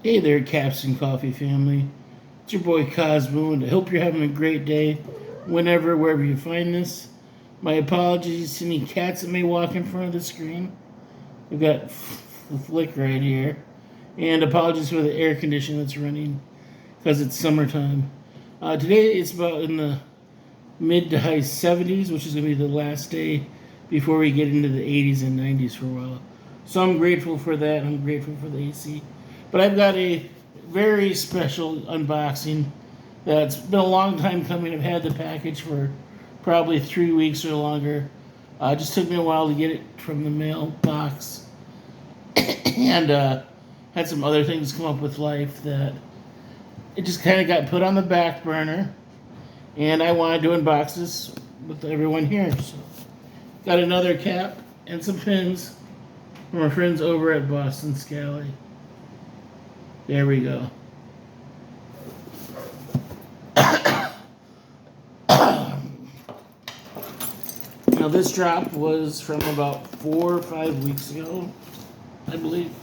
Hey there, Caps and Coffee family. It's your boy Cosmo, and I hope you're having a great day whenever, wherever you find this. My apologies to any cats that may walk in front of the screen. We've got Flick right here. And apologies for the air condition that's running because it's summertime. Today it's about in the mid to high 70s, which is going to be the last day before we get into the 80s and 90s for a while. So I'm grateful for that. I'm grateful for the AC. But I've got a very special unboxing that's been a long time coming. I've had the package for probably 3 weeks or longer. It just took me a while to get it from the mailbox. And had some other things come up with life that it just kind of got put on the back burner. And I wanted to unbox this with everyone here. So, got another cap and some pins from our friends over at Boston Scally. There we go. Now this drop was from about 4 or 5 weeks ago, I believe.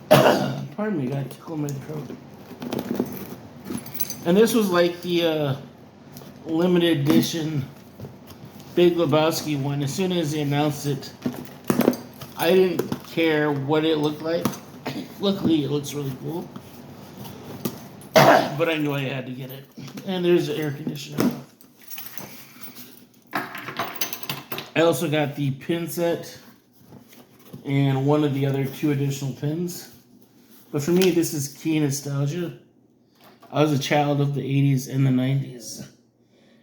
Pardon me, got a tickle in my throat. And this was like the limited edition Big Lebowski one. As soon as they announced it, I didn't care what it looked like. Luckily, it looks really cool. But I knew I had to get it. And there's the air conditioner. I also got the pin set and one of the other 2 additional pins. But for me, this is key nostalgia. I was a child of the 80s and the 90s.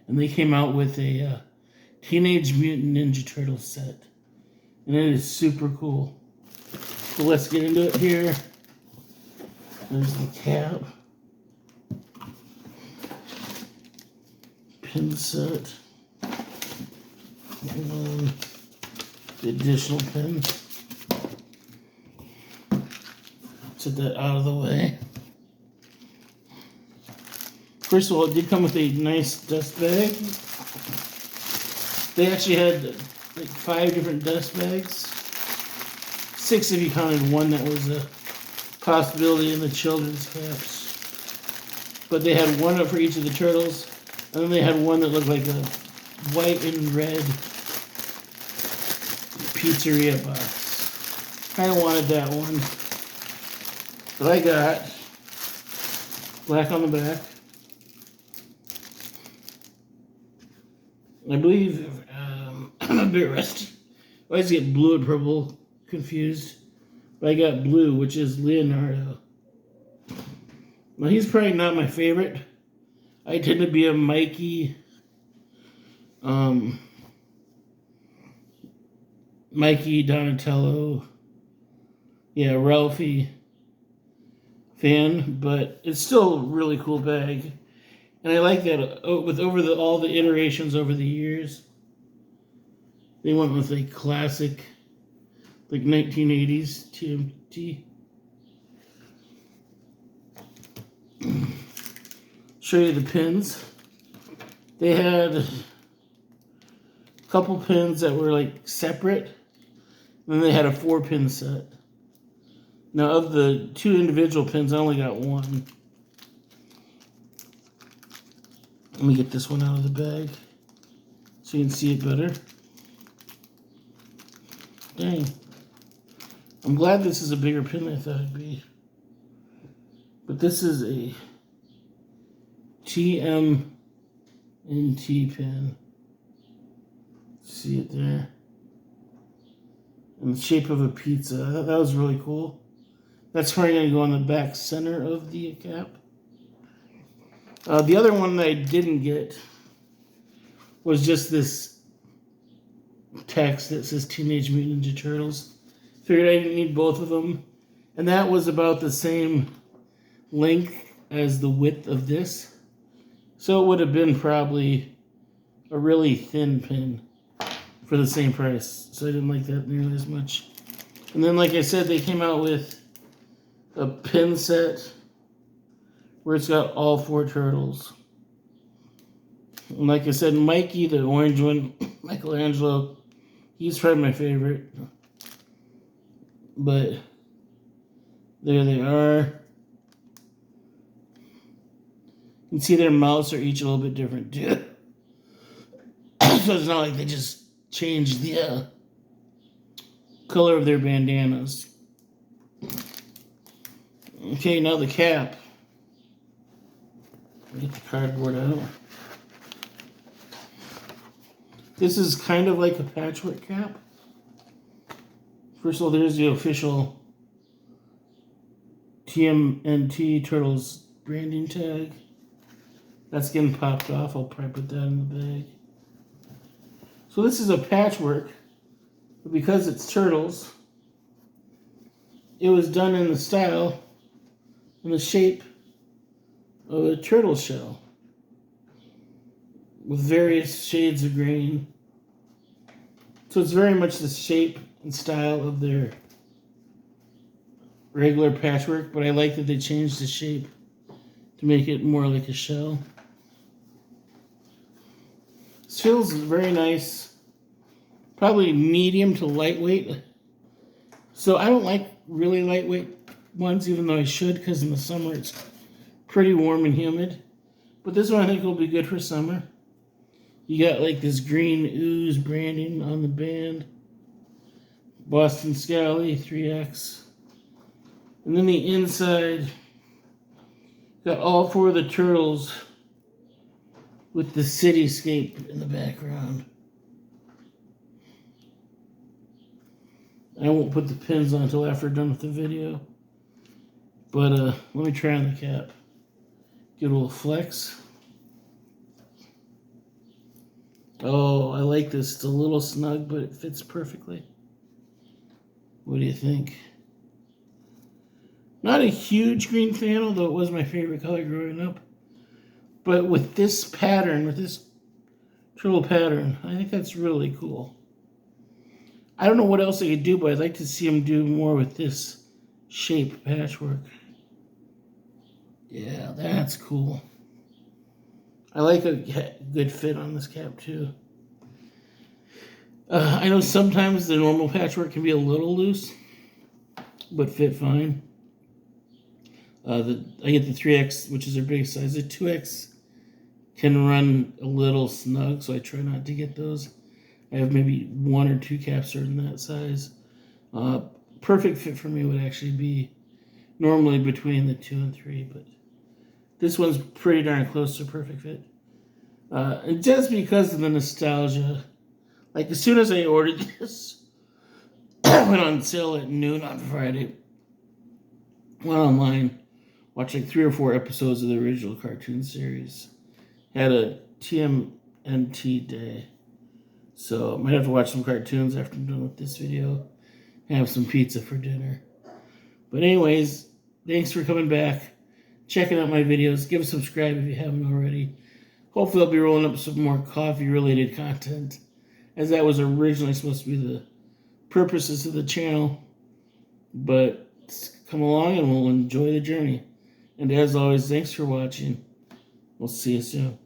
And they came out with a Teenage Mutant Ninja Turtles set. And it is super cool. So let's get into it here. There's the cap. Pin set. And then the additional pin. Set that out of the way. First of all, it did come with a nice dust bag. They actually had like 5 different dust bags. 6 if you counted one that was a possibility in the children's caps. But they had one for each of the turtles, and then they had one that looked like a white and red pizzeria box. Kind of wanted that one. But I got black on the back. I believe I'm a bit rusty. I always get blue and purple confused. But I got blue, which is Leonardo. Now, he's probably not my favorite. I tend to be a Mikey, Donatello, Ralphie fan, but it's still a really cool bag. And I like that with all the iterations over the years, they went with a classic, like 1980s TMNT. Show you the pins. They had a couple pins that were like separate, and then they had a 4-pin set. Now, of the 2 individual pins, I only got 1. Let me get this one out of the bag so you can see it better. Dang. I'm glad this is a bigger pin than I thought it'd be. But this is a TMNT pin. See it there? In the shape of a pizza. I thought that was really cool. That's probably going to go on the back center of the cap. The other one that I didn't get was just this text that says Teenage Mutant Ninja Turtles. Figured I didn't need both of them. And that was about the same length as the width of this. So it would have been probably a really thin pin for the same price. So I didn't like that nearly as much. And then, like I said, they came out with a pin set where it's got all 4 turtles. And like I said, Mikey, the orange one, Michelangelo, he's probably my favorite. But There they are. You can see their mouths are each a little bit different too. So it's not like they just changed the color of their bandanas. Okay, now the cap. Get the cardboard out. This is kind of like a patchwork cap. First of all, there's the official TMNT Turtles branding tag. That's getting popped off. I'll probably put that in the bag. So this is a patchwork, but because it's turtles, it was done in the style, in the shape of a turtle shell, with various shades of green. So it's very much the shape and style of their regular patchwork, but I like that they changed the shape to make it more like a shell. This feels very nice. Probably medium to lightweight. So I don't like really lightweight ones, even though I should, because in the summer it's pretty warm and humid. But this one I think will be good for summer. You got like this green ooze branding on the band. Boston Scally 3X. And then the inside got all four of the turtles with the cityscape in the background. I won't put the pins on until after I'm done with the video. But let me try on the cap. Get a little flex. Oh, I like this. It's a little snug, but it fits perfectly. What do you think? Not a huge green fan, although it was my favorite color growing up. But with this pattern, with this turtle pattern, I think that's really cool. I don't know what else they could do, but I'd like to see them do more with this shape patchwork. Yeah, that's cool. I like a good fit on this cap too. I know sometimes the normal patchwork can be a little loose, but fit fine. I get the 3X, which is their big size. The 2X can run a little snug, so I try not to get those. I have maybe one or two caps are in that size. Perfect fit for me would actually be normally between the 2 and 3, but this one's pretty darn close to perfect fit. And just because of the nostalgia, like as soon as I ordered this, it went on sale at noon on Friday. Went online, watched like 3 or 4 episodes of the original cartoon series. Had a TMNT day. So I might have to watch some cartoons after I'm done with this video. Have some pizza for dinner. But anyways, thanks for coming back, checking out my videos. Give a subscribe if you haven't already. Hopefully I'll be rolling up some more coffee-related content, as that was originally supposed to be the purposes of the channel. But come along and we'll enjoy the journey. And as always, thanks for watching. We'll see you soon.